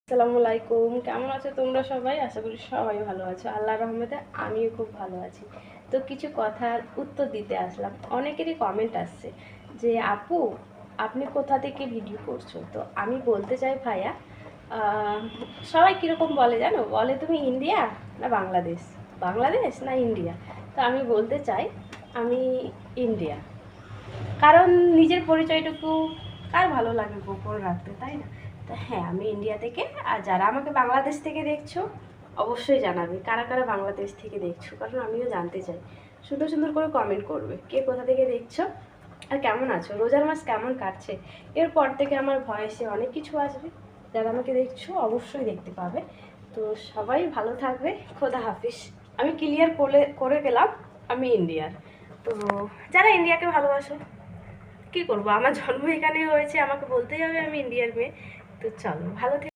আসসালামু আলাইকুম, কেমন আছো তোমরা সবাই? আশা করি সবাই ভালো আছো। আল্লাহর রহমতে আমিও খুব ভালো আছি। তো কিছু কথার উত্তর দিতে আসলাম। অনেকেরই কমেন্ট আসছে যে আপু আপনি কোথা থেকে ভিডিও করছো। তো আমি বলতে চাই ভাইয়া, সবাই কীরকম বলে জানো, বলে তুমি ইন্ডিয়া না বাংলাদেশ, বাংলাদেশ না ইন্ডিয়া। তো আমি বলতে চাই আমি ইন্ডিয়া। কারণ নিজের পরিচয়টুকু কার ভালো লাগে গোপন রাখতে, তাই না? তো হ্যাঁ, আমি ইন্ডিয়া থেকে। আর যারা আমাকে বাংলাদেশ থেকে দেখছো অবশ্যই জানাবে কারা কারা বাংলাদেশ থেকে দেখছো, কারণ আমিও জানতে চাই। সুন্দর সুন্দর করে কমেন্ট করবে কে কোথা থেকে দেখছো আর কেমন আছো, রোজার মাস কেমন কাটছে। এরপর থেকে আমার ভয়েসে অনেক কিছু আসবে, যারা আমাকে দেখছো অবশ্যই দেখতে পাবে। তো সবাই ভালো থাকবে, খোদা হাফিজ। আমি ক্লিয়ার করে গেলাম আমি ইন্ডিয়ার। তো যারা ইন্ডিয়াকে ভালোবাসো, কী করবো, আমার জন্ম এখানেই হয়েছে, আমাকে বলতেই হবে আমি ইন্ডিয়ার মেয়ে। তো চলো, ভালো থেকো।